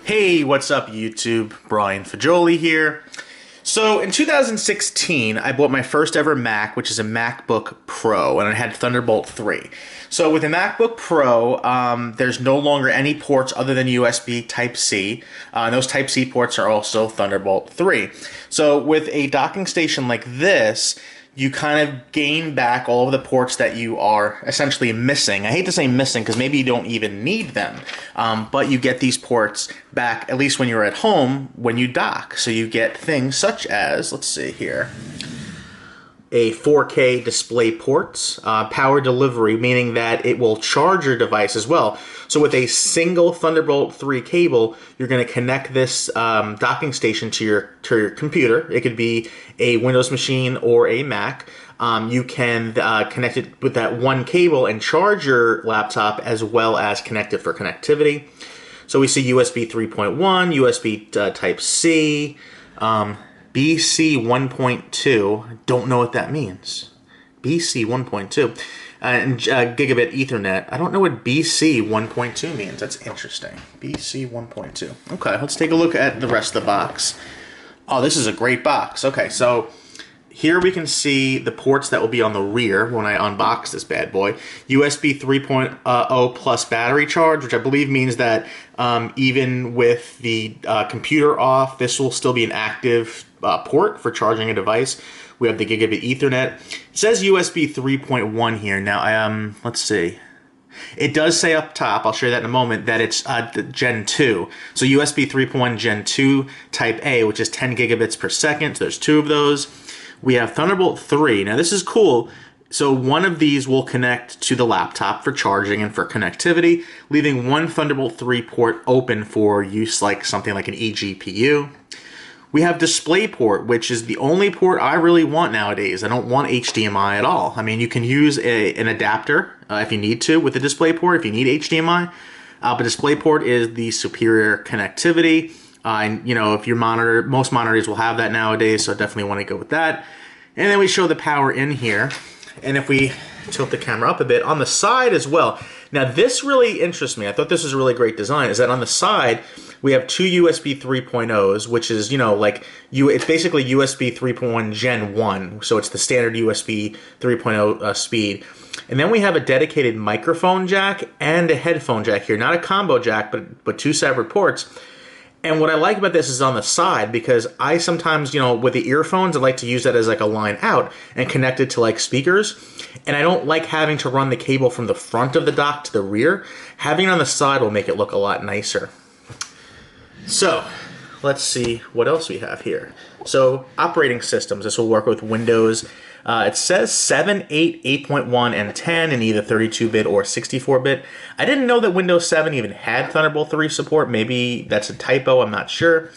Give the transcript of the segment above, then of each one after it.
Hey, what's up, YouTube? Brian Fajoli here. So, in 2016, I bought my first ever Mac, which is a MacBook Pro, and it had Thunderbolt 3. So, with a MacBook Pro, there's no longer any ports other than USB Type-C. And those Type-C ports are also Thunderbolt 3. So, with a docking station like this, you kind of gain back all of the ports that you are essentially missing. I hate to say missing because maybe you don't even need them, but you get these ports back, at least when you're at home, when you dock. So you get things such as, let's see here, a 4K display ports, power delivery, meaning that it will charge your device as well. So with a single Thunderbolt 3 cable, you're going to connect this docking station to your computer. It could be a Windows machine or a Mac. You can connect it with that one cable and charge your laptop, as well as connect it for connectivity. So we see USB 3.1, USB Type-C, BC 1.2, don't know what that means. BC 1.2, and gigabit Ethernet. I don't know what BC 1.2 means. That's interesting. BC 1.2. Okay, let's take a look at the rest of the box. Oh, this is a great box. Okay, so here we can see the ports that will be on the rear when I unbox this bad boy. USB 3.0 plus battery charge, which I believe means that even with the computer off, this will still be an active port for charging a device. We have the gigabit Ethernet. It says USB 3.1 here. Now, let's see. It does say up top, I'll show you that in a moment, that it's Gen 2. So USB 3.1 Gen 2 Type A, which is 10 gigabits per second. So there's two of those. We have Thunderbolt 3. Now this is cool. So one of these will connect to the laptop for charging and for connectivity, leaving one Thunderbolt 3 port open for use like something like an eGPU. We have DisplayPort, which is the only port I really want nowadays. I don't want HDMI at all. I mean, you can use an adapter if you need to with the DisplayPort if you need HDMI, but DisplayPort is the superior connectivity. And you know, if your monitor, most monitors will have that nowadays, so I definitely want to go with that. And then we show the power in here. And if we tilt the camera up a bit, on the side as well. Now this really interests me. I thought this was a really great design, is that on the side, we have two USB 3.0s, which is, you know, like, it's basically USB 3.1 Gen 1, so it's the standard USB 3.0 speed. And then we have a dedicated microphone jack and a headphone jack here. Not a combo jack, but two separate ports. And what I like about this is on the side, because I sometimes, you know, with the earphones, I like to use that as like a line out and connect it to like speakers. And I don't like having to run the cable from the front of the dock to the rear. Having it on the side will make it look a lot nicer. So, let's see what else we have here. So, operating systems. This will work with Windows. It says 7, 8, 8.1, and 10 in either 32-bit or 64-bit. I didn't know that Windows 7 even had Thunderbolt 3 support. Maybe that's a typo, I'm not sure.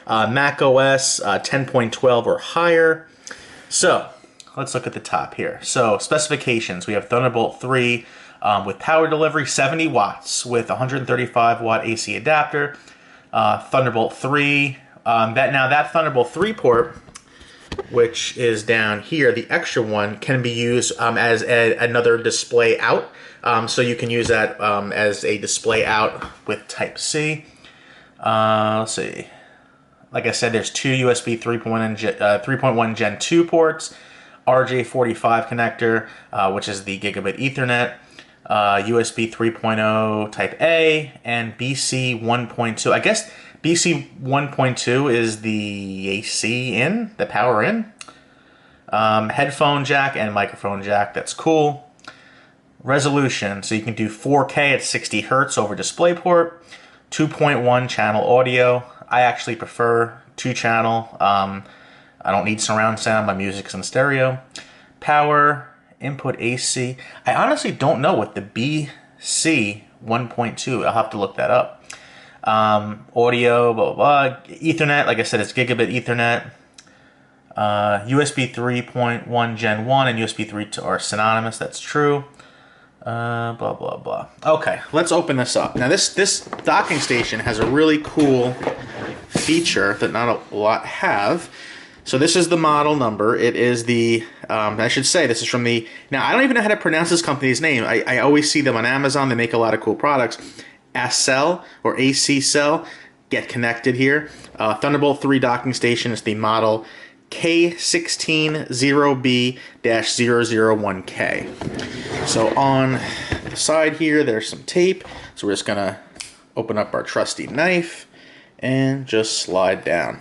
Mac OS 10.12 or higher. So, let's look at the top here. So, specifications. We have Thunderbolt 3 with power delivery 70 watts with 135-watt AC adapter. Thunderbolt 3. That Thunderbolt 3 port, which is down here, the extra one, can be used as another display out. So you can use that as a display out with Type-C. Let's see. Like I said, there's two USB 3.1 Gen 2 ports, RJ45 connector, which is the gigabit Ethernet, USB 3.0 Type A, and BC 1.2. I guess BC 1.2 is the AC in, the power in. Headphone jack and microphone jack, that's cool. Resolution, so you can do 4K at 60 Hertz over DisplayPort. 2.1 channel audio. I actually prefer 2-channel. I don't need surround sound, my music's in stereo. Power, input AC. I honestly don't know what the BC 1.2, I'll have to look that up. Audio, blah, blah, blah. Ethernet, like I said, it's gigabit Ethernet. USB 3.1 Gen 1 and USB 3 are synonymous, that's true. Blah, blah, blah. Okay, let's open this up. Now, this docking station has a really cool feature that not a lot have. So this is the model number. It is the I should say this is from the... Now, I don't even know how to pronounce this company's name. I always see them on Amazon. They make a lot of cool products. Accell, or Accell. Get connected here. Thunderbolt 3 docking station is the model K160B-001K. So on the side here, there's some tape. So we're just going to open up our trusty knife and just slide down.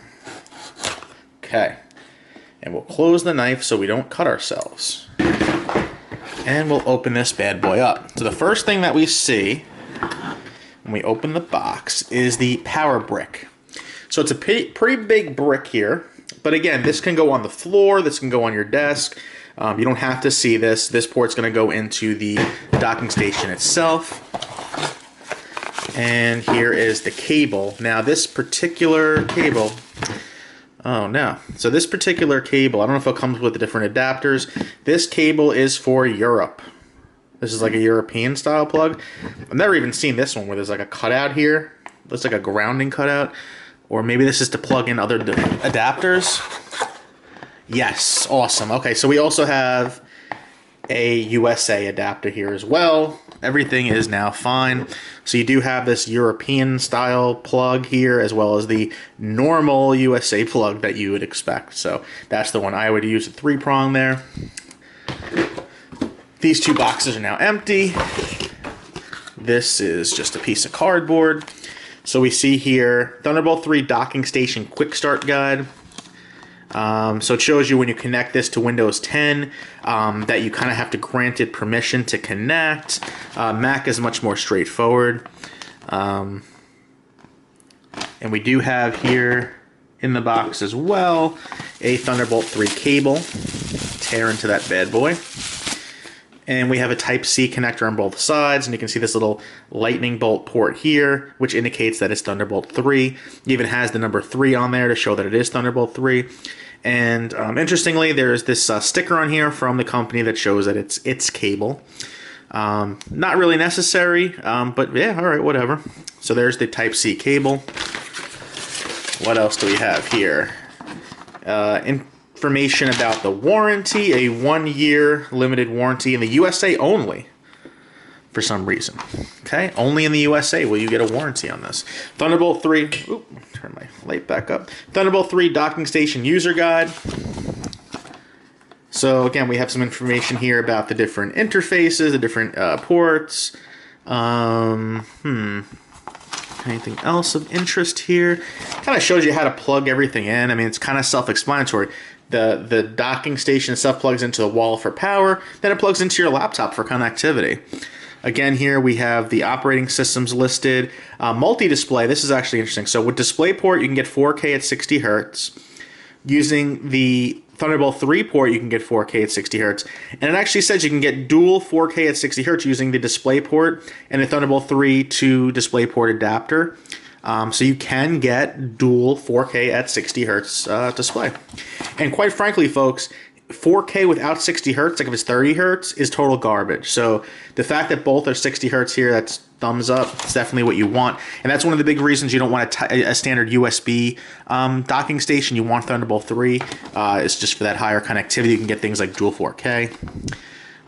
Okay. And we'll close the knife so we don't cut ourselves. And we'll open this bad boy up. So the first thing that we see when we open the box is the power brick. So it's a pretty big brick here. But again, this can go on the floor. This can go on your desk. You don't have to see this. This port's going to go into the docking station itself. And here is the cable. Now this particular cable... Oh no. So this particular cable, I don't know if it comes with the different adapters. This cable is for Europe. This is like a European style plug. I've never even seen this one where there's like a cutout here. Looks like a grounding cutout. Or maybe this is to plug in other adapters. Yes, awesome. Okay, so we also have a USA adapter here as well. Everything is now fine. So you do have this European style plug here as well as the normal USA plug that you would expect. So that's the one I would use, a 3-prong there. These two boxes are now empty. This is just a piece of cardboard. So we see here Thunderbolt 3 docking station quick start guide. So it shows you when you connect this to Windows 10 that you kind of have to grant it permission to connect. Mac is much more straightforward. And we do have here in the box as well a Thunderbolt 3 cable. Tear into that bad boy. And we have a Type-C connector on both sides, and you can see this little lightning bolt port here, which indicates that it's Thunderbolt 3. It even has the number 3 on there to show that it is Thunderbolt 3. And interestingly, there's this sticker on here from the company that shows that it's its cable. Not really necessary, but yeah, all right, whatever. So there's the Type-C cable. What else do we have here? Information about the warranty, a 1-year limited warranty in the USA only, for some reason. Okay, only in the USA will you get a warranty on this. Thunderbolt 3, oop, turn my light back up. Thunderbolt 3 docking station user guide. So again, we have some information here about the different interfaces, the different ports. Anything else of interest here? Kind of shows you how to plug everything in. I mean, it's kind of self-explanatory. The docking station itself plugs into the wall for power, then it plugs into your laptop for connectivity. Again, here we have the operating systems listed. Multi-display, this is actually interesting. So with DisplayPort, you can get 4K at 60 Hertz. Using the Thunderbolt 3 port, you can get 4K at 60 Hertz. And it actually says you can get dual 4K at 60 Hertz using the DisplayPort and the Thunderbolt 3 to DisplayPort adapter. So you can get dual 4K at 60 Hertz display. And quite frankly, folks, 4K without 60 Hertz, like if it's 30 Hertz, is total garbage. So the fact that both are 60 Hertz here, that's thumbs up. It's definitely what you want. And that's one of the big reasons you don't want a standard USB docking station. You want Thunderbolt 3. It's just for that higher connectivity. You can get things like dual 4K.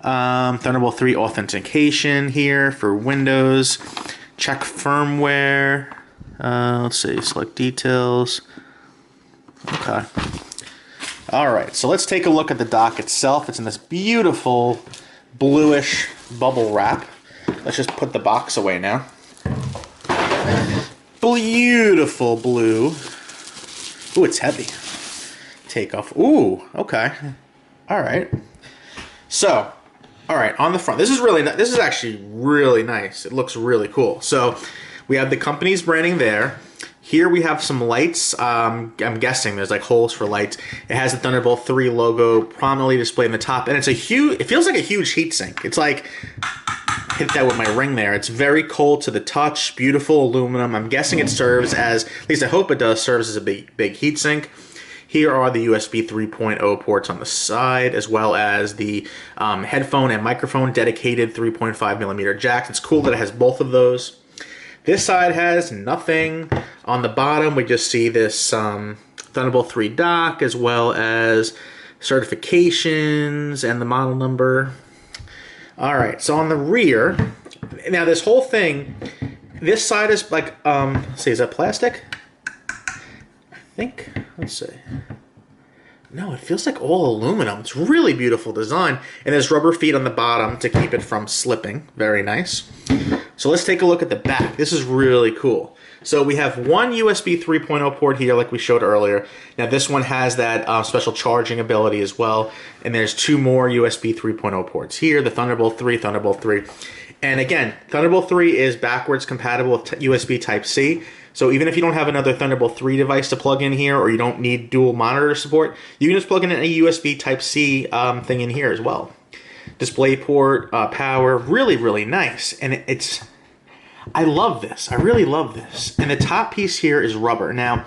Thunderbolt 3 authentication here for Windows. Check firmware. Let's see, select details. Okay. All right, so let's take a look at the dock itself. It's in this beautiful bluish bubble wrap. Let's just put the box away now. Beautiful blue. Ooh, it's heavy. Take off. Ooh, okay. All right. So, all right, on the front. This is actually really nice. It looks really cool. So, we have the company's branding there. Here we have some lights. I'm guessing there's like holes for lights. It has the Thunderbolt 3 logo prominently displayed in the top, and it's a huge. It feels like a huge heatsink. It's like, hit that with my ring there. It's very cold to the touch. Beautiful aluminum. I'm guessing it serves as, at least I hope it does, serves as a big heatsink. Here are the USB 3.0 ports on the side, as well as the headphone and microphone dedicated 3.5mm jacks. It's cool that it has both of those. This side has nothing. On the bottom, we just see this Thunderbolt 3 dock, as well as certifications and the model number. All right, so on the rear, now this whole thing, this side is like, let's see, is that plastic? I think, let's see. No, it feels like all aluminum. It's really beautiful design. And there's rubber feet on the bottom to keep it from slipping. Very nice. So let's take a look at the back. This is really cool. So we have one USB 3.0 port here like we showed earlier. Now this one has that special charging ability as well. And there's two more USB 3.0 ports here, the Thunderbolt 3, Thunderbolt 3. And again, Thunderbolt 3 is backwards compatible with USB Type-C. So even if you don't have another Thunderbolt 3 device to plug in here, or you don't need dual monitor support, you can just plug in a USB Type-C thing in here as well. Display port, power, really, really nice. And I love this. I really love this. And the top piece here is rubber. Now,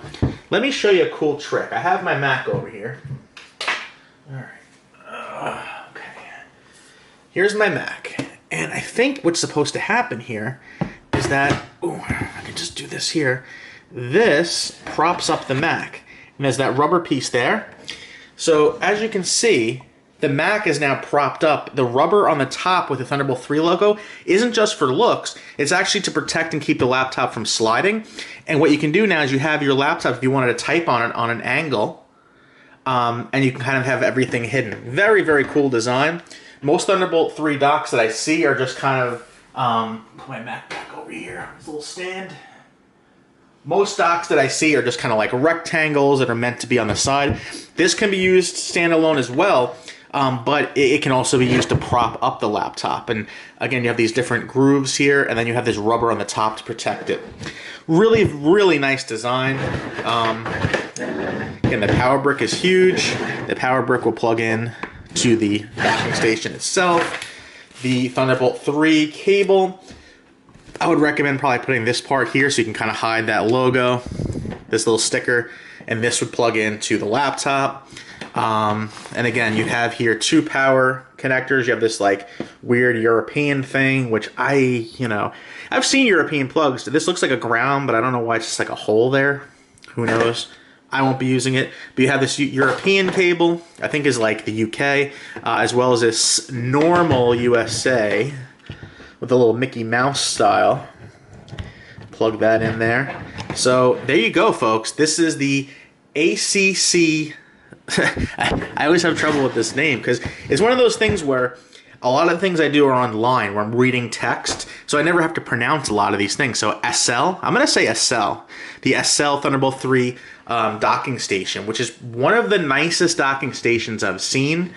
let me show you a cool trick. I have my Mac over here. All right. Okay. Here's my Mac. And I think what's supposed to happen here is that, ooh, I can just do this here. This props up the Mac. And there's that rubber piece there. So as you can see, the Mac is now propped up. The rubber on the top with the Thunderbolt 3 logo isn't just for looks. It's actually to protect and keep the laptop from sliding. And what you can do now is you have your laptop, if you wanted to type on it on an angle, and you can kind of have everything hidden. Very, very cool design. Most Thunderbolt 3 docks that I see are just kind of, put my Mac back over here, this little stand. Most docks that I see are just kind of like rectangles that are meant to be on the side. This can be used standalone as well, but it can also be used to prop up the laptop. And again, you have these different grooves here, and then you have this rubber on the top to protect it. Really, really nice design. Again, the power brick is huge. The power brick will plug in to the docking station itself. The Thunderbolt 3 cable, I would recommend probably putting this part here so you can kind of hide that logo, this little sticker, and this would plug into the laptop. And again, you have here two power connectors. You have this like weird European thing, which I've seen European plugs. This looks like a ground, but I don't know why it's just like a hole there. Who knows? I won't be using it. But you have this European cable, I think is like the UK, as well as this normal USA with a little Mickey Mouse style. Plug that in there. So there you go, folks. This is the ACC. I always have trouble with this name because it's one of those things where a lot of the things I do are online where I'm reading text, so I never have to pronounce a lot of these things. So Accell, I'm going to say Accell, the Accell Thunderbolt 3 docking station, which is one of the nicest docking stations I've seen.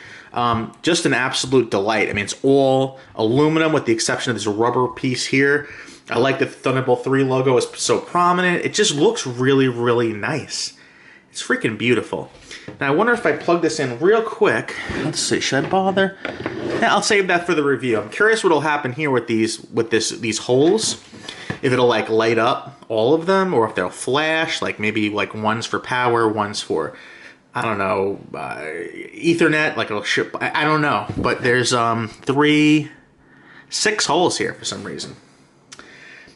Just an absolute delight. I mean, it's all aluminum with the exception of this rubber piece here. I like that the Thunderbolt 3 logo is so prominent. It just looks really, really nice. It's freaking beautiful. Now, I wonder if I plug this in real quick. Let's see, should I bother? Yeah, I'll save that for the review. I'm curious what will happen here with these holes. If it'll like light up all of them, or if they'll flash, like maybe like one's for power, one's for, I don't know, Ethernet, like it'll ship, I don't know. But there's 6 holes here for some reason.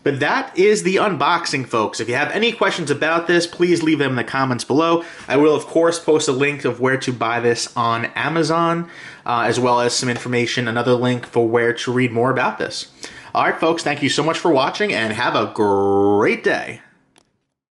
But that is the unboxing, folks. If you have any questions about this, please leave them in the comments below. I will, of course, post a link of where to buy this on Amazon, as well as some information, another link for where to read more about this. All right, folks, thank you so much for watching, and have a great day.